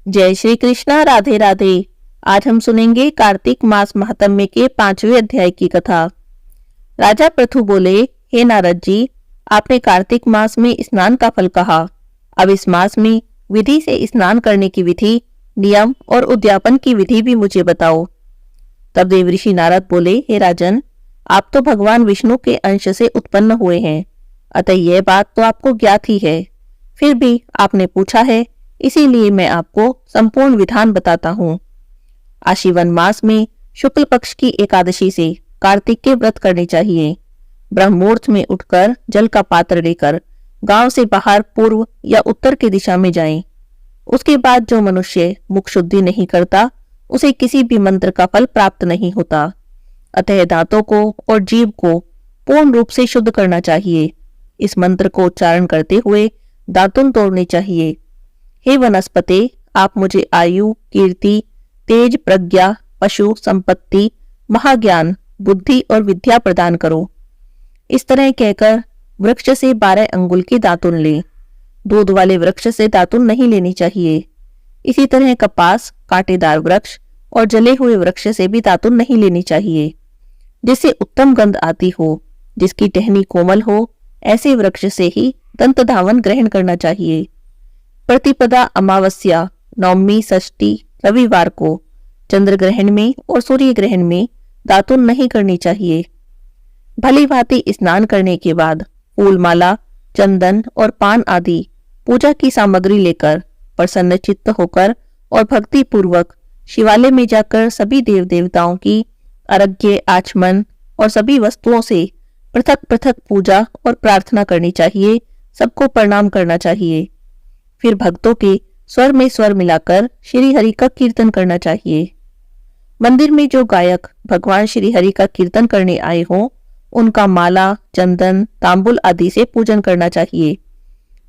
जय श्री कृष्णा। राधे राधे। आज हम सुनेंगे कार्तिक मास महात्म्य के 5वें अध्याय की कथा। राजा पृथु बोले, हे नारद जी, आपने कार्तिक मास में स्नान का फल कहा। अब इस मास में विधि से स्नान करने की विधि, नियम और उद्यापन की विधि भी मुझे बताओ। तब देवऋषि नारद बोले, हे राजन, आप तो भगवान विष्णु के अंश से उत्पन्न हुए हैं, अतः यह बात तो आपको ज्ञात ही है। फिर भी आपने पूछा है, इसीलिए मैं आपको संपूर्ण विधान बताता हूँ। आशीवन मास में शुक्ल पक्ष की एकादशी से कार्तिक के व्रत करने चाहिए। ब्रह्ममुहूर्त में उठकर जल का पात्र लेकर गांव से बाहर पूर्व या उत्तर की दिशा में जाएं। उसके बाद जो मनुष्य मुख शुद्धि नहीं करता, उसे किसी भी मंत्र का फल प्राप्त नहीं होता। अतः दांतों को और जीभ को पूर्ण रूप से शुद्ध करना चाहिए। इस मंत्र को उच्चारण करते हुए दातुन तोड़ने चाहिए। हे वनस्पते, आप मुझे आयु, कीर्ति, तेज, प्रज्ञा, पशु, संपत्ति, महाज्ञान, बुद्धि और विद्या प्रदान करो। इस तरह कहकर वृक्ष से 12 अंगुल की दातुन ले। दूध वाले वृक्ष से दातुन नहीं लेनी चाहिए। इसी तरह कपास, कांटेदार वृक्ष और जले हुए वृक्ष से भी दातुन नहीं लेनी चाहिए। जिससे उत्तम गंध आती हो, जिसकी टहनी कोमल हो, ऐसे वृक्ष से ही दंत धावन ग्रहण करना चाहिए। प्रतिपदा, अमावस्या, नवमी, षष्ठी, रविवार को चंद्र ग्रहण में और सूर्य ग्रहण में दातुन नहीं करनी चाहिए। भली भांति स्नान करने के बाद फूलमाला, चंदन और पान आदि पूजा की सामग्री लेकर प्रसन्न चित्त होकर और भक्ति पूर्वक शिवालय में जाकर सभी देव देवताओं की अर्घ्य, आचमन और सभी वस्तुओं से पृथक पृथक पूजा और प्रार्थना करनी चाहिए। सबको प्रणाम करना चाहिए। फिर भक्तों के स्वर में स्वर मिलाकर श्री हरि का कीर्तन करना चाहिए। मंदिर में जो गायक भगवान श्री हरि का कीर्तन करने आए हों, उनका माला, चंदन, तांबुल आदि से पूजन करना चाहिए।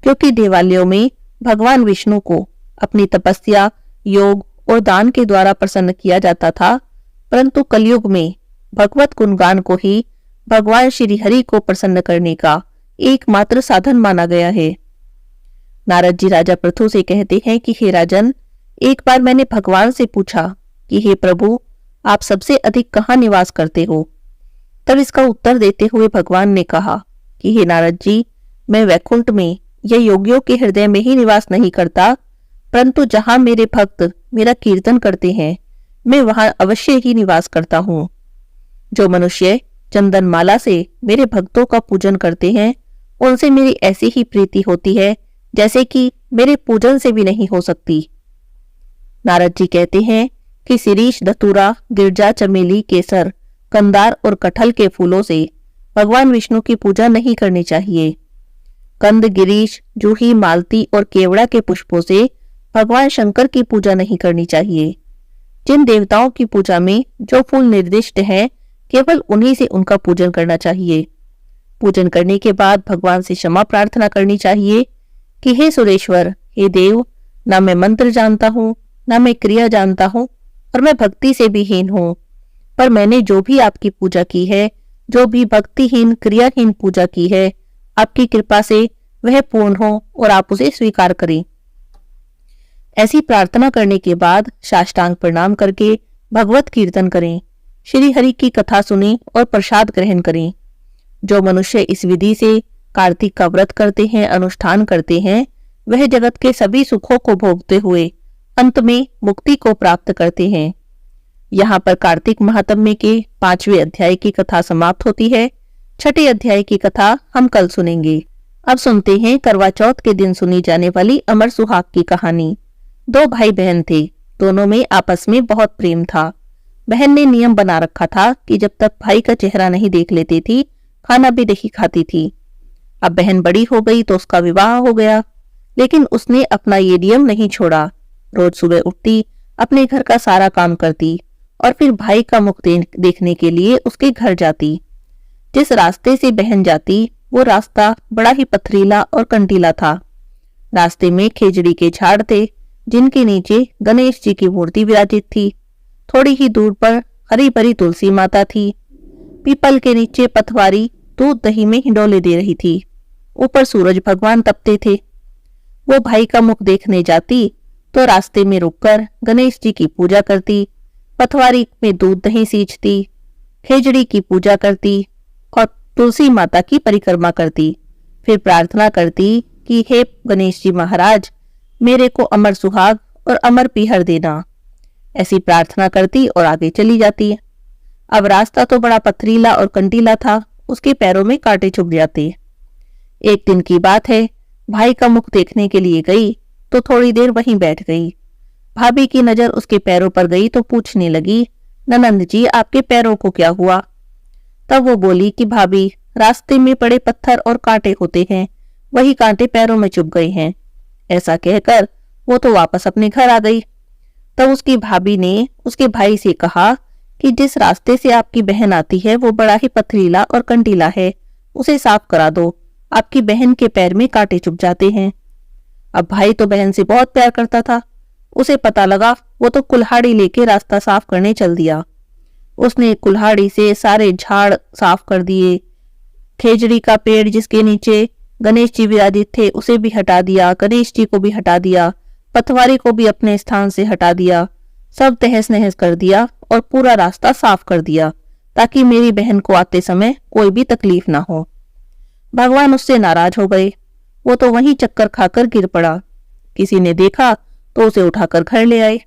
क्योंकि देवालयों में भगवान विष्णु को अपनी तपस्या, योग और दान के द्वारा प्रसन्न किया जाता था, परंतु कलयुग में भगवत गुणगान को ही भगवान श्री हरि को प्रसन्न करने का एकमात्र साधन माना गया है। नारद जी राजा पृथु से कहते हैं कि हे राजन, एक बार मैंने भगवान से पूछा कि हे प्रभु, आप सबसे अधिक कहाँ निवास करते हो। तब इसका उत्तर देते हुए भगवान ने कहा कि हे नारद जी, मैं वैकुंठ में या योगियों के हृदय में ही निवास नहीं करता, परंतु जहाँ मेरे भक्त मेरा कीर्तन करते हैं, मैं वहां अवश्य ही निवास करता हूँ। जो मनुष्य चंदन माला से मेरे भक्तों का पूजन करते हैं, उनसे मेरी ऐसी ही प्रीति होती है जैसे कि मेरे पूजन से भी नहीं हो सकती। नारद जी कहते हैं कि शिरीष, धतूरा, गिरजा, चमेली, केसर, कंदार और कटहल के फूलों से भगवान विष्णु की पूजा नहीं करनी चाहिए। कंद, गिरीश, जूही, मालती और केवड़ा के पुष्पों से भगवान शंकर की पूजा नहीं करनी चाहिए। जिन देवताओं की पूजा में जो फूल निर्दिष्ट हैं, केवल उन्हीं से उनका पूजन करना चाहिए। पूजन करने के बाद भगवान से क्षमा प्रार्थना करनी चाहिए कि हे सुरेश्वर, हे देव, ना मैं मंत्र जानता हूँ, ना मैं क्रिया जानता हूँ और मैं भक्ति से भी हीन हूँ, पर मैंने जो भी आपकी पूजा की है, जो भी भक्तिहीन क्रियाहीन पूजा की है, आपकी कृपा से वह पूर्ण हो और आप उसे स्वीकार करें। ऐसी प्रार्थना करने के बाद साष्टांग प्रणाम करके भगवत कीर्तन करें, श्री हरि की कथा सुनें और प्रसाद ग्रहण करें। जो मनुष्य इस विधि से कार्तिक का व्रत करते हैं, अनुष्ठान करते हैं, वह जगत के सभी सुखों को भोगते हुए अंत में मुक्ति को प्राप्त करते हैं। यहाँ पर कार्तिक महात्म्य के 5वें अध्याय की कथा समाप्त होती है। 6ठे अध्याय की कथा हम कल सुनेंगे। अब सुनते हैं करवा चौथ के दिन सुनी जाने वाली अमर सुहाग की कहानी। 2 भाई बहन थे, दोनों में आपस में बहुत प्रेम था। बहन ने नियम बना रखा था कि जब तक भाई का चेहरा नहीं देख लेती थी, खाना भी नहीं खाती थी। अब बहन बड़ी हो गई तो उसका विवाह हो गया, लेकिन उसने अपना ये नियम नहीं छोड़ा। रोज सुबह उठती, अपने घर का सारा काम करती और फिर भाई का मुख देखने के लिए उसके घर जाती। जिस रास्ते से बहन जाती, वो रास्ता बड़ा ही पथरीला और कंटीला था। रास्ते में खेजड़ी के झाड़ थे, जिनके नीचे गणेश जी की मूर्ति विराजित थी। थोड़ी ही दूर पर हरी भरी तुलसी माता थी। पीपल के नीचे पथवारी दूध दही में हिंडोले दे रही थी। ऊपर सूरज भगवान तपते थे। वो भाई का मुख देखने जाती तो रास्ते में रुककर गणेश जी की पूजा करती, पथवारी में दूध दही सींचती, खेजड़ी की पूजा करती और तुलसी माता की परिक्रमा करती। फिर प्रार्थना करती कि हे गणेश जी महाराज, मेरे को अमर सुहाग और अमर पीहर देना। ऐसी प्रार्थना करती और आगे चली जाती। अब रास्ता तो बड़ा पथरीला और कंटीला था, उसके पैरों में कांटे चुभ जाते। एक दिन की बात है, भाई का मुख देखने के लिए गई तो थोड़ी देर वहीं बैठ गई। भाभी की नजर उसके पैरों पर गई तो पूछने लगी, ननंद जी आपके पैरों को क्या हुआ? तब वो बोली कि भाभी, रास्ते में पड़े पत्थर और कांटे होते हैं, वही कांटे पैरों में चुभ गए हैं। ऐसा कहकर वो तो वापस अपने घर आ गई। तब उसकी भाभी ने उसके भाई से कहा कि जिस रास्ते से आपकी बहन आती है वो बड़ा ही पथरीला और कंटीला है, उसे साफ करा दो, आपकी बहन के पैर में कांटे चुभ जाते हैं। अब भाई तो बहन से बहुत प्यार करता था, उसे पता लगा, वो तो कुल्हाड़ी लेके रास्ता साफ करने चल दिया। उसने कुल्हाड़ी से सारे झाड़ साफ कर दिए, खेजड़ी का पेड़ जिसके नीचे गणेश जी विराजित थे उसे भी हटा दिया, गणेश जी को भी हटा दिया, पथवारी को भी अपने स्थान से हटा दिया, सब तहस नहस कर दिया और पूरा रास्ता साफ कर दिया ताकि मेरी बहन को आते समय कोई भी तकलीफ ना हो। भगवान उससे नाराज हो गए, वो तो वहीं चक्कर खाकर गिर पड़ा। किसी ने देखा तो उसे उठाकर घर ले आए।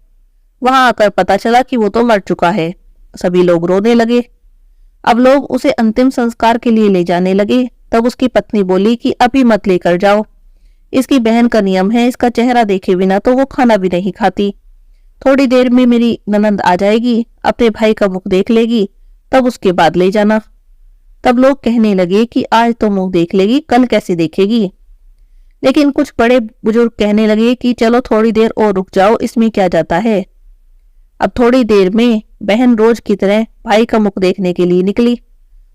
वहां आकर पता चला कि वो तो मर चुका है। सभी लोग रोने लगे। अब लोग उसे अंतिम संस्कार के लिए ले जाने लगे। तब उसकी पत्नी बोली कि अभी मत लेकर जाओ, इसकी बहन का नियम है, इसका चेहरा देखे बिना तो वो खाना भी नहीं खाती। थोड़ी देर में मेरी ननंद आ जाएगी, अपने भाई का मुख देख लेगी, तब उसके बाद ले जाना। तब लोग कहने लगे कि आज तो मुंह देख लेगी, कल कैसे देखेगी? लेकिन कुछ बड़े बुजुर्ग कहने लगे कि चलो थोड़ी देर और रुक जाओ, इसमें क्या जाता है। अब थोड़ी देर में बहन रोज की तरह भाई का मुख देखने के लिए निकली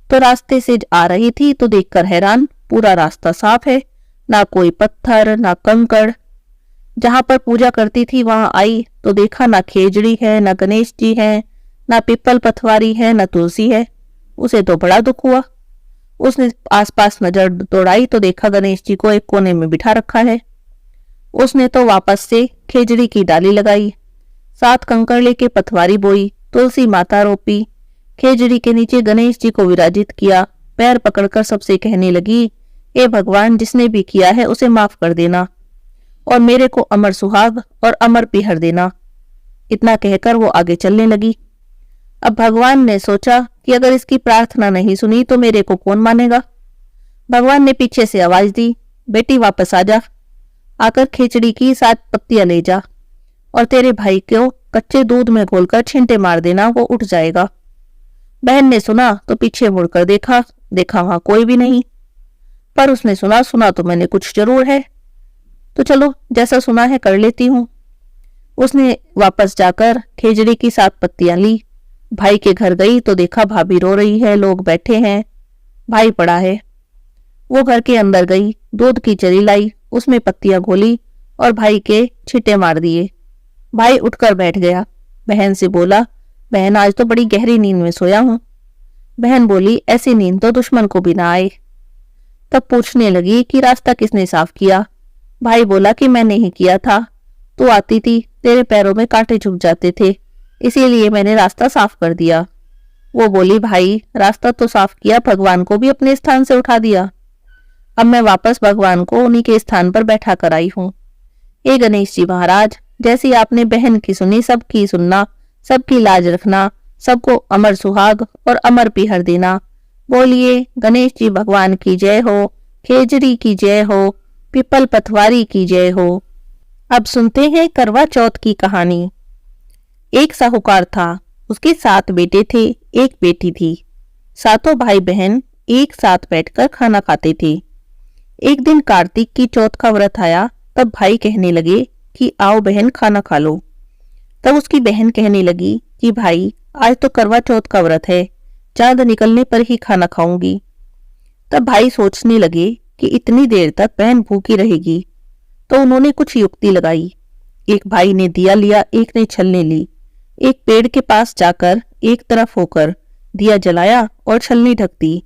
तो रास्ते से आ रही थी तो देखकर हैरान, पूरा रास्ता साफ है, ना कोई पत्थर ना कंकड़। जहां पर पूजा करती थी वहां आई तो देखा ना खेजड़ी है, ना गणेश जी है, ना पिपल पथवारी है, ना तुलसी है। उसे तो बड़ा दुख हुआ। उसने आसपास नजर दौड़ाई तो देखा गणेश जी को एक कोने में बिठा रखा है। उसने तो वापस से खेजड़ी की डाली लगाई, 7 कंकड़ लेके पथवारी बोई, तुलसी माता रोपी, खेजड़ी के नीचे गणेश जी को विराजित किया, पैर पकड़कर सबसे कहने लगी, हे भगवान, जिसने भी किया है उसे माफ कर देना और मेरे को अमर सुहाग और अमर पीहर देना। इतना कहकर वो आगे चलने लगी। अब भगवान ने सोचा कि अगर इसकी प्रार्थना नहीं सुनी तो मेरे को कौन मानेगा। भगवान ने पीछे से आवाज दी, बेटी वापस आ जा, आकर खिचड़ी की 7 पत्तियां ले जा और तेरे भाई को कच्चे दूध में घोलकर छींटे मार देना, वो उठ जाएगा। बहन ने सुना तो पीछे मुड़कर देखा वहां कोई भी नहीं। पर उसने सुना तो मैंने कुछ जरूर है, तो चलो जैसा सुना है कर लेती हूँ। उसने वापस जाकर खेजड़ी की 7 पत्तियां ली, भाई के घर गई तो देखा भाभी रो रही है, लोग बैठे हैं, भाई पड़ा है। वो घर के अंदर गई, दूध की चरी लाई, उसमें पत्तियां घोली और भाई के छींटे मार दिए। भाई उठकर बैठ गया। बहन से बोला, बहन आज तो बड़ी गहरी नींद में सोया हूं। बहन बोली, ऐसी नींद तो दुश्मन को भी ना आए। तब पूछने लगी कि रास्ता किसने साफ किया? भाई बोला कि मैंने ही किया था, तू आती थी, तेरे पैरों में कांटे चुभ जाते थे, इसीलिए मैंने रास्ता साफ कर दिया। वो बोली, भाई रास्ता तो साफ किया, भगवान को भी अपने स्थान से उठा दिया। अब मैं वापस भगवान को उन्हीं के स्थान पर बैठा कर आई हूँ। हे गणेश जी महाराज, जैसी आपने बहन की सुनी सबकी सुनना, सबकी लाज रखना, सबको अमर सुहाग और अमर पीहर देना। बोलिए गणेश जी भगवान की जय हो, खेजड़ी की जय हो, पिपल पथवारी की जय हो। अब सुनते हैं करवा चौथ की कहानी। एक साहूकार था, उसके 7 बेटे थे, एक बेटी थी। सातों भाई बहन एक साथ बैठकर खाना खाते थे। एक दिन कार्तिक की चौथ का व्रत आया, तब भाई कहने लगे कि आओ बहन खाना खा लो। तब उसकी बहन कहने लगी कि भाई आज तो करवा चौथ का व्रत है, चांद निकलने पर ही खाना खाऊंगी। तब भाई सोचने लगे कि इतनी देर तक बहन भूखी रहेगी, तो उन्होंने कुछ युक्ति लगाई। एक भाई ने दिया लिया, एक ने छलनी ली। एक पेड़ के पास जाकर एक तरफ होकर दिया जलाया और छलनी ढक दी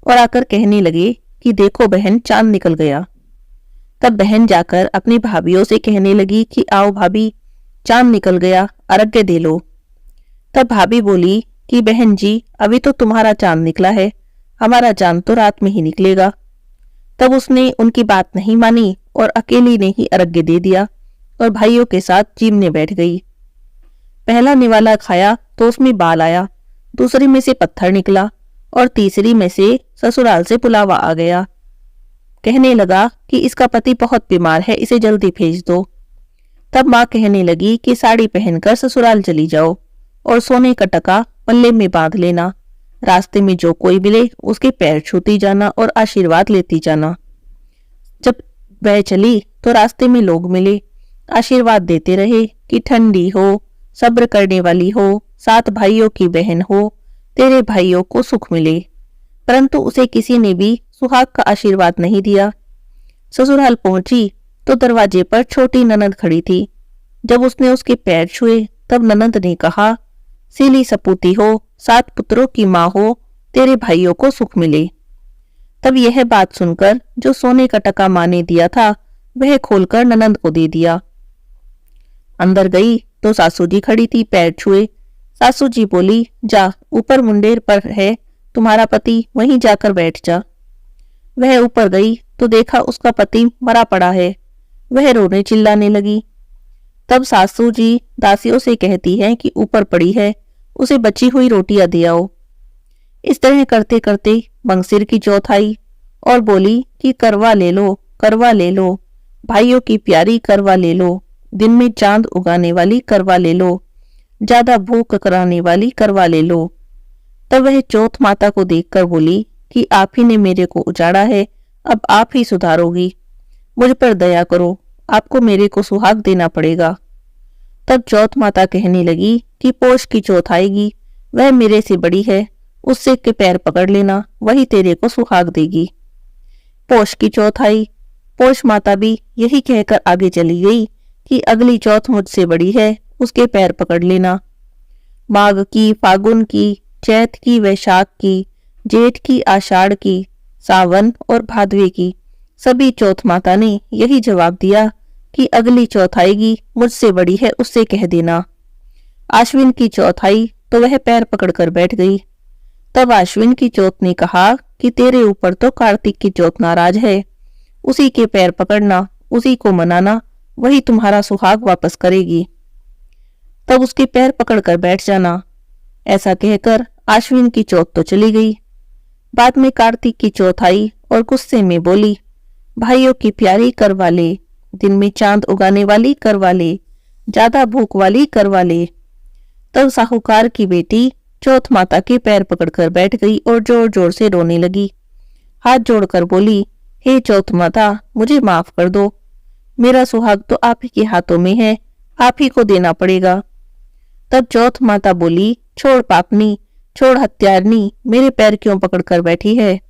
और आकर कहने लगे कि देखो बहन, चांद निकल गया। तब बहन जाकर अपनी भाभीयों से कहने लगी कि आओ भाभी, चांद निकल गया, अर्घ्य दे लो। तब भाभी बोली कि बहन जी, अभी तो तुम्हारा चांद निकला है, हमारा चांद तो रात में ही निकलेगा। तब उसने उनकी बात नहीं मानी और अकेली ने ही अर्घ्य दे दिया और भाइयों के साथ जीमने बैठ गई। पहला निवाला खाया तो उसमें बाल आया, दूसरी में से पत्थर निकला और तीसरी में से ससुराल से पुलावा आ गया। कहने लगा कि इसका पति बहुत बीमार है, इसे जल्दी भेज दो। तब माँ कहने लगी कि साड़ी पहनकर ससुराल चली जाओ और सोने का टका पल्ले में बांध लेना, रास्ते में जो कोई मिले उसके पैर छूती जाना और आशीर्वाद लेती जाना। जब वह चली तो रास्ते में लोग मिले, आशीर्वाद देते रहे कि ठंडी हो, सब्र करने वाली हो, 7 भाइयों की बहन हो, तेरे भाइयों को सुख मिले। परंतु उसे किसी ने भी सुहाग का आशीर्वाद नहीं दिया। ससुराल पहुंची तो दरवाजे पर छोटी ननद खड़ी थी। जब उसने उसके पैर छुए तब ननद ने कहा, सीली सपूती हो, 7 पुत्रों की माँ हो, तेरे भाइयों को सुख मिले। तब यह बात सुनकर जो सोने का टका माँ ने दिया था वह खोलकर ननद को दे दिया। अंदर गई तो सासू जी खड़ी थी, पैर छुए। सासू जी बोली, जा, ऊपर मुंडेर पर है तुम्हारा पति, वहीं जाकर बैठ जा। वह ऊपर गई तो देखा उसका पति मरा पड़ा है। वह रोने चिल्लाने लगी। तब सासू जी दासियों से कहती हैं कि ऊपर पड़ी है, उसे बची हुई रोटियां दे आओ। इस तरह करते करते मंगसिर की चौथ आई और बोली कि करवा ले लो, करवा ले लो, भाइयों की प्यारी करवा ले लो, दिन में चांद उगाने वाली करवा ले लो, ज्यादा भूख कराने वाली करवा ले लो। तब वह चौथ माता को देखकर बोली कि आप ही ने मेरे को उजाड़ा है, अब आप ही सुधारोगी, मुझ पर दया करो, आपको मेरे को सुहाग देना पड़ेगा। तब चौथ माता कहने लगी कि पोष की चौथ आएगी, वह मेरे से बड़ी है, उससे के पैर पकड़ लेना, वही तेरे को सुहाग देगी। पोष की चौथ आई। पोष माता भी यही कहकर आगे चली गई कि अगली चौथ मुझसे बड़ी है, उसके पैर पकड़ लेना। माघ की, फागुन की, चैत की, वैशाख की, जेठ की, आषाढ़ की, सावन और भादवे की, सभी चौथ माता ने यही जवाब दिया कि अगली चौथ आएगी, मुझसे बड़ी है, उससे कह देना। आश्विन की चौथ आई तो वह पैर पकड़कर बैठ गई। तब आश्विन की चौथ ने कहा कि तेरे ऊपर तो कार्तिक की चौथ नाराज है, उसी के पैर पकड़ना, उसी को मनाना, वही तुम्हारा सुहाग वापस करेगी। तब उसके पैर पकड़कर बैठ जाना। ऐसा कहकर आश्विन की चौथ तो चली गई। बाद में कार्तिक की चौथ आई और गुस्से में बोली, भाइयों की प्यारी करवा ले, दिन में चांद उगाने वाली करवा ले, ज्यादा भूख वाली करवा ले। तब साहूकार की बेटी चौथ माता के पैर पकड़कर बैठ गई और जोर जोर से रोने लगी। हाथ जोड़कर बोली, हे चौथ माता, मुझे माफ कर दो, मेरा सुहाग तो आप ही के हाथों में है, आप ही को देना पड़ेगा। तब चौथ माता बोली, छोड़ पापनी, छोड़ हत्यारनी, मेरे पैर क्यों पकड़कर बैठी है।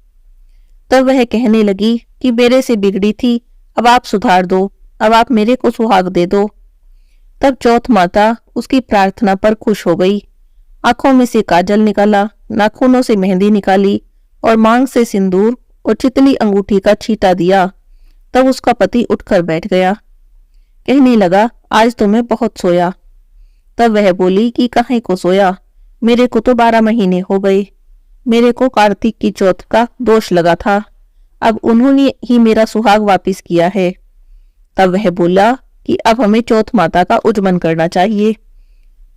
तब वह कहने लगी कि मेरे से बिगड़ी थी, अब आप सुधार दो, अब आप मेरे को सुहाग दे दो। तब चौथ माता उसकी प्रार्थना पर खुश हो गई। आंखों में से काजल निकाला, नाखूनों से मेहंदी निकाली और मांग से सिंदूर और चितली अंगूठी का छींटा दिया। तब उसका पति उठकर बैठ गया। कहने लगा, आज तो मैं बहुत सोया। तब वह बोली कि काहे को सोया, मेरे को तो 12 महीने हो गए, मेरे को कार्तिक की चौथ का दोष लगा था, अब उन्होंने ही मेरा सुहाग वापिस किया है। तब वह बोला कि अब हमें चौथ माता का उज्जमन करना चाहिए।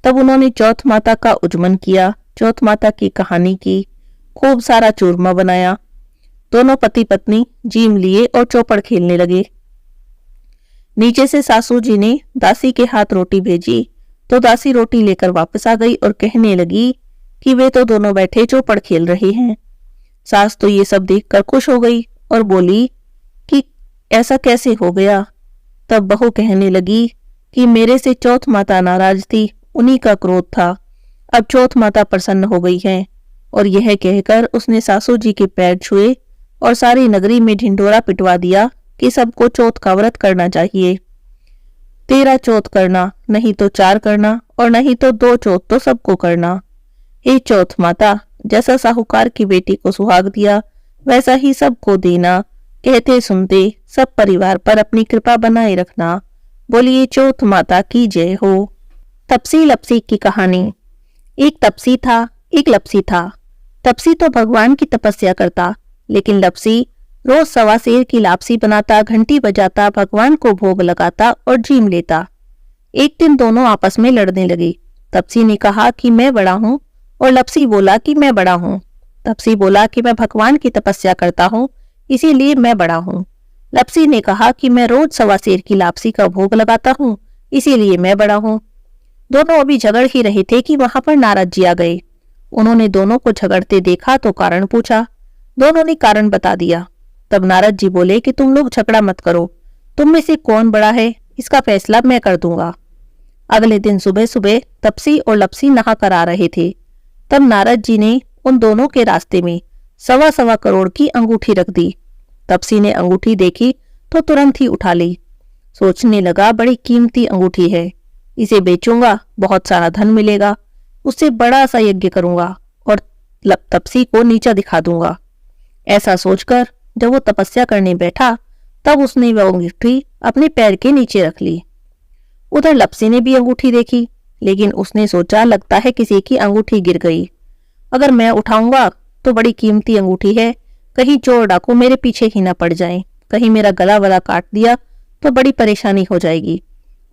तब उन्होंने चौथ माता का उज्जमन किया, चौथ माता की कहानी की, खूब सारा चूरमा बनाया। दोनों पति पत्नी जीम लिए और चौपड़ खेलने लगे। नीचे से सासू जी ने दासी के हाथ रोटी भेजी तो दासी रोटी लेकर वापस आ गई और कहने लगी कि वे तो दोनों बैठे चौपड़ खेल रहे हैं। सास तो ये सब देखकर खुश हो गई और बोली कि ऐसा कैसे हो गया। तब बहू कहने लगी कि मेरे से चौथ माता नाराज थी, उन्हीं का क्रोध था, अब चौथ माता प्रसन्न हो गई है। और यह कहकर उसने सासू जी के पैर छुए और सारी नगरी में ढिंढोरा पिटवा दिया कि सबको चौथ का व्रत करना चाहिए। 13 चौथ करना, नहीं तो 4 करना और नहीं तो 2 चौथ तो सबको करना। हे चौथ माता, जैसा साहूकार की बेटी को सुहाग दिया वैसा ही सबको देना। कहते सुनते सब परिवार पर अपनी कृपा बनाए रखना। बोलिए चौथ माता की जय हो। तपसी लपसी की कहानी। एक तपसी था, एक लपसी था। तपसी तो भगवान की तपस्या करता, लेकिन लपसी रोज सवा सेर की लापसी बनाता, घंटी बजाता, भगवान को भोग लगाता और जीम लेता। एक दिन दोनों आपस में लड़ने लगे। तपसी ने कहा कि मैं बड़ा हूं और लपसी बोला कि मैं बड़ा हूं। तपसी बोला कि मैं भगवान की तपस्या करता हूं, इसीलिए मैं बड़ा हूं। लपसी ने कहा कि मैं रोज सवा सेर की लापसी का भोग लगाता हूं, इसीलिए मैं बड़ा हूं। दोनों अभी झगड़ ही रहे थे कि वहां पर नारद जी आ गए। उन्होंने दोनों को झगड़ते देखा तो कारण पूछा। दोनों ने कारण बता दिया। तब नारद जी बोले कि तुम लोग झगड़ा मत करो, तुम में से कौन बड़ा है इसका फैसला मैं कर दूंगा। अगले दिन सुबह सुबह तपसी और लपसी नहा कर आ रहे थे। तब नारद जी ने उन दोनों के रास्ते में 1.25 करोड़ की अंगूठी रख दी। तपसी ने अंगूठी देखी तो तुरंत ही उठा ली। सोचने लगा, बड़ी कीमती अंगूठी है, इसे बेचूंगा, बहुत सारा धन मिलेगा, उससे बड़ा सा यज्ञ करूंगा और तपसी को नीचा दिखा दूंगा। ऐसा सोचकर जब वो तपस्या करने बैठा तब उसने वह अंगूठी अपने पैर के नीचे रख ली। उधर लपसी ने भी अंगूठी देखी, लेकिन उसने सोचा लगता है किसी की अंगूठी गिर गई। अगर मैं उठाऊंगा तो बड़ी कीमती अंगूठी है, कहीं चोर डाकू मेरे पीछे ही ना पड़ जाएं, कहीं मेरा गला वला काट दिया तो बड़ी परेशानी हो जाएगी।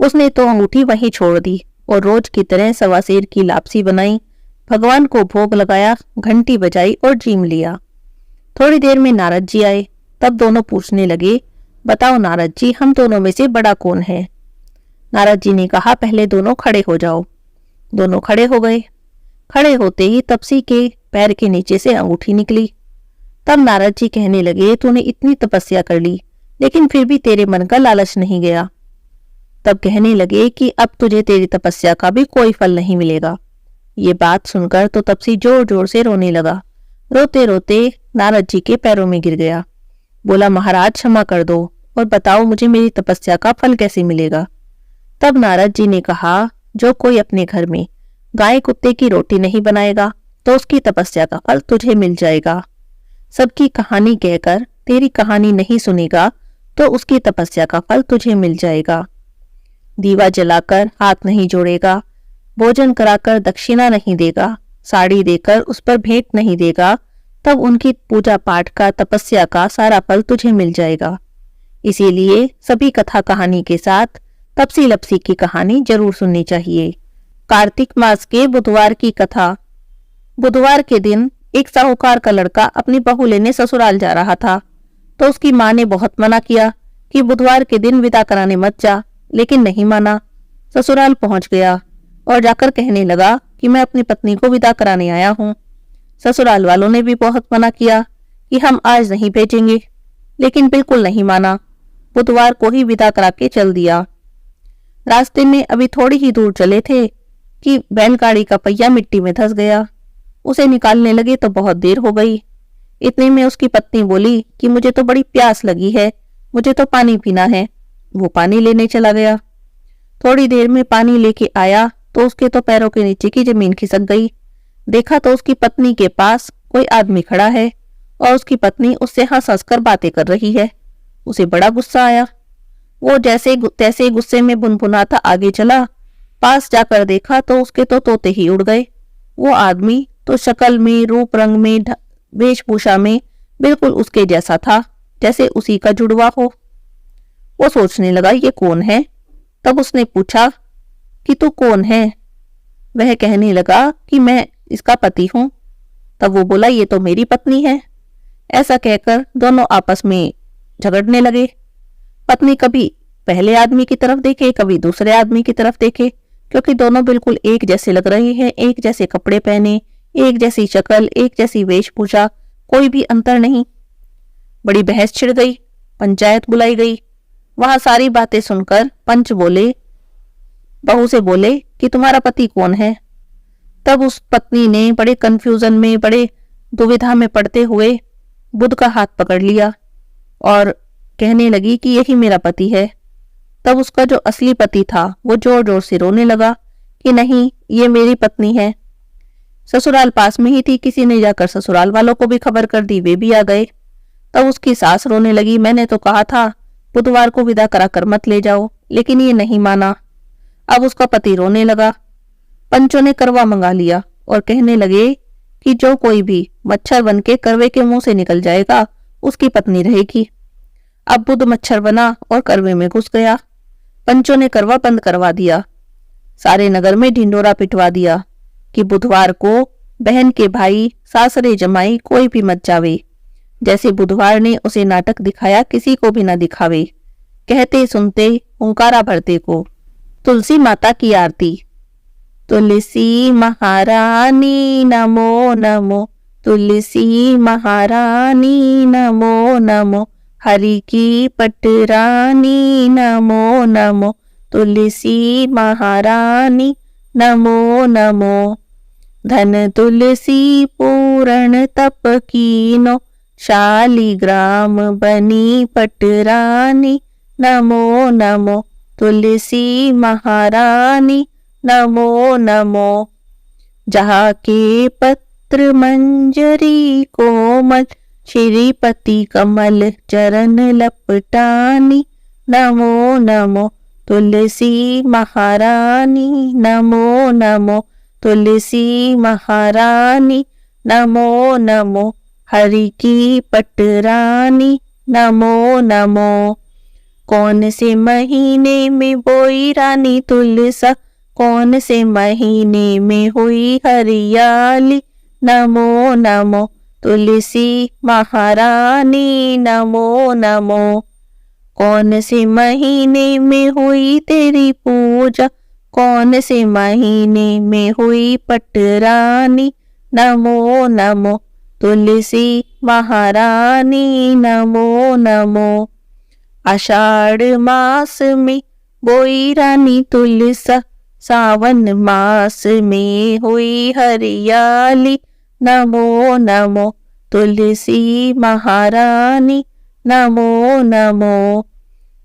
उसने तो अंगूठी वहीं छोड़ दी और रोज की तरह 1.25 सेर की लापसी बनाई, भगवान को भोग लगाया, घंटी बजाई और जीम लिया। थोड़ी देर में नारद जी आए। तब दोनों पूछने लगे, बताओ नारद जी, हम दोनों में से बड़ा कौन है? नारद जी ने कहा, पहले दोनों खड़े हो जाओ। दोनों खड़े हो गए। खड़े होते ही तपसी के पैर के नीचे से अंगूठी निकली। तब नारद जी कहने लगे, तूने इतनी तपस्या कर ली, लेकिन फिर भी तेरे मन का लालच नहीं गया। तब कहने लगे कि अब तुझे तेरी तपस्या का भी कोई फल नहीं मिलेगा। ये बात सुनकर तो तपसी जोर जोर से रोने लगा। रोते रोते नारद जी के पैरों में गिर गया। बोला, महाराज क्षमा कर दो और बताओ मुझे मेरी तपस्या का फल कैसे मिलेगा। तब नारद जी ने कहा, जो कोई अपने घर में गाय कुत्ते की रोटी नहीं बनाएगा तो उसकी तपस्या का फल तुझे मिल जाएगा। सबकी कहानी कहकर तेरी कहानी नहीं सुनेगा तो उसकी तपस्या का फल तुझे मिल जाएगा। दीवा जलाकर हाथ नहीं जोड़ेगा, भोजन कराकर दक्षिणा नहीं देगा, साड़ी देकर उस पर भेंट नहीं देगा, तब उनकी पूजा पाठ का, तपस्या का सारा फल तुझे मिल जाएगा। इसीलिए सभी कथा कहानी के साथ तपसी लपसी की कहानी जरूर सुननी चाहिए। कार्तिक मास के बुधवार की कथा। बुधवार के दिन एक साहूकार का लड़का अपनी बहू लेने ससुराल जा रहा था, तो उसकी माँ ने बहुत मना किया कि बुधवार के दिन विदा कराने मत जा, लेकिन नहीं माना। ससुराल पहुंच गया और जाकर कहने लगा कि मैं अपनी पत्नी को विदा कराने आया हूँ। ससुराल वालों ने भी बहुत मना किया कि हम आज नहीं भेजेंगे, लेकिन बिल्कुल नहीं माना। बुधवार को ही विदा करा के चल दिया। रास्ते में अभी थोड़ी ही दूर चले थे कि बैलगाड़ी का पहिया मिट्टी में धंस गया। उसे निकालने लगे तो बहुत देर हो गई। इतने में उसकी पत्नी बोली कि मुझे तो बड़ी प्यास लगी है, मुझे तो पानी पीना है। वो पानी लेने चला गया। थोड़ी देर में पानी लेके आया तो उसके तो पैरों के नीचे की जमीन खिसक गई। देखा तो उसकी पत्नी के पास कोई आदमी खड़ा है और उसकी पत्नी उससे हंस हंस कर बातें कर रही है। उसे बड़ा गुस्सा आया। वो जैसे तैसे गुस्से में बुनबुनाता आगे चला। पास जाकर देखा तो उसके तो तोते ही उड़ गए। वो आदमी तो शक्ल में, रूप रंग में, वेशभूषा में बिल्कुल उसके जैसा था, जैसे उसी का जुड़वा हो। वो सोचने लगा, ये कौन है? तब उसने पूछा कि तू कौन है? वह कहने लगा कि मैं इसका पति हूं। तब वो बोला, ये तो मेरी पत्नी है। ऐसा कहकर दोनों आपस में झगड़ने लगे। पत्नी कभी पहले आदमी की तरफ देखे, कभी दूसरे आदमी की तरफ देखे, क्योंकि दोनों बिल्कुल एक जैसे लग रहे हैं, एक जैसे कपड़े पहने, एक जैसी शक्ल, एक जैसी वेशभूषा, कोई भी अंतर नहीं। बड़ी बहस छिड़ गई। पंचायत बुलाई गई। वहां सारी बातें सुनकर पंच बोले, बहू से बोले कि तुम्हारा पति कौन है? तब उस पत्नी ने बड़े कंफ्यूजन में, बड़े दुविधा में पड़ते हुए बुध का हाथ पकड़ लिया और कहने लगी कि यही मेरा पति है। तब उसका जो असली पति था वो जोर जोर से रोने लगा कि नहीं, ये मेरी पत्नी है। ससुराल पास में ही थी, किसी ने जाकर ससुराल वालों को भी खबर कर दी, वे भी आ गए। तब उसकी सास रोने लगी, मैंने तो कहा था बुधवार को विदा कराकर मत ले जाओ, लेकिन ये नहीं माना। अब उसका पति रोने लगा। पंचों ने करवा मंगा लिया और कहने लगे कि जो कोई भी मच्छर बन के करवे के मुंह से निकल जाएगा उसकी पत्नी रहेगी। अब बुध मच्छर बना और करवे में घुस गया। पंचों ने करवा बंद करवा दिया। सारे नगर में ढिंडोरा पिटवा दिया कि बुधवार को बहन के भाई, सासरे, जमाई कोई भी मत जावे। जैसे बुधवार ने उसे नाटक दिखाया किसी को भी न दिखावे। कहते सुनते हुंकारा भरते को। तुलसी माता की आरती। तुलसी महारानी नमो नमो, तुलसी महारानी नमो नमो, हरि की पटरानी नमो नमो, तुलसी महारानी नमो नमो। धन तुलसी पूर्ण तप कीनो, शालिग्राम बनी पटरानी नमो नमो, तुलसी महारानी नमो नमो। जहाँ के पत्र मंजरी कोमल, श्रीपति कमल चरण लपटानी नमो नमो, तुलसी महारानी नमो नमो, तुलसी महारानी नमो नमो, हरि की पटरानी नमो नमो। कौन से महीने में बोई रानी तुलसा, कौन से महीने में हुई हरियाली नमो नमो, तुलसी महारानी नमो नमो। कौन से महीने में हुई तेरी पूजा, कौन से महीने में हुई पटरानी नमो नमो, तुलसी महारानी नमो नमो। आषाढ़ मास में बोई रानी तुलसा, सावन मास में हुई हरियाली नमो नमो, तुलसी महारानी नमो नमो।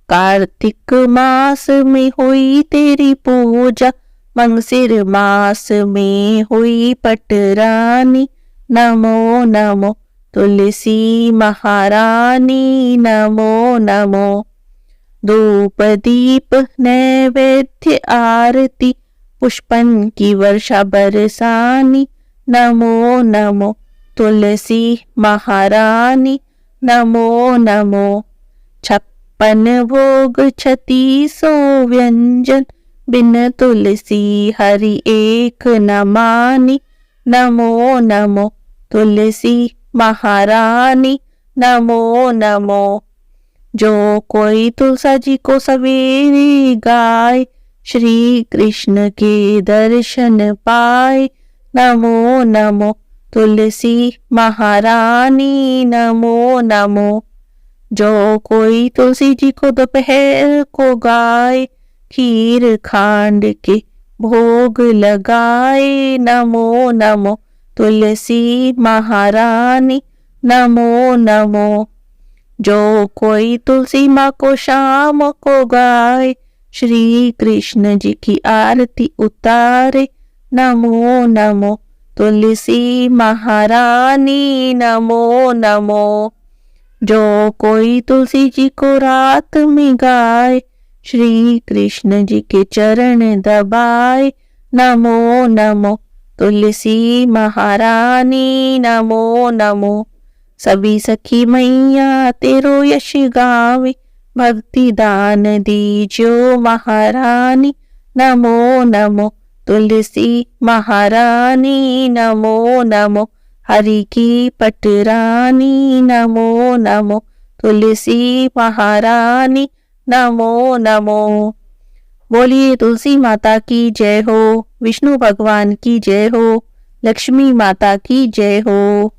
कार्तिक मास में हुई तेरी पूजा, मंगसिर मास में हुई पटरानी नमो नमो, तुलसी महारानी नमो नमो। धूप दीप नैवेद्य आरती, पुष्पन की वर्षा बरसानी नमो नमो, तुलसी महारानी नमो नमो। 56 भोग 36 व्यंजन, बिन तुलसी हरि एक न मानी नमो नमो, तुलसी महारानी नमो नमो। जो कोई तुलसा जी को सवेरे गाए, श्री कृष्ण के दर्शन पाए नमो नमो, तुलसी महारानी नमो नमो। जो कोई तुलसी जी को दोपहर को गाए, खीर खांड के भोग लगाए नमो नमो, तुलसी महारानी नमो नमो। जो कोई तुलसी माँ को शाम को गाए, श्री कृष्ण जी की आरती उतारे नमो नमो, तुलसी महारानी नमो नमो। जो कोई तुलसी जी को रात में गाए, श्री कृष्ण जी के चरण दबाए नमो नमो, तुलसी महारानी नमो नमो। सभी सखी मैया तेरो यश गावे, भक्ति दान दीजो महारानी नमो नमो, तुलसी महारानी नमो नमो, हरि की पटरानी नमो नमो, तुलसी महारानी नमो नमो। बोलिए तुलसी माता की जय हो, विष्णु भगवान की जय हो, लक्ष्मी माता की जय हो।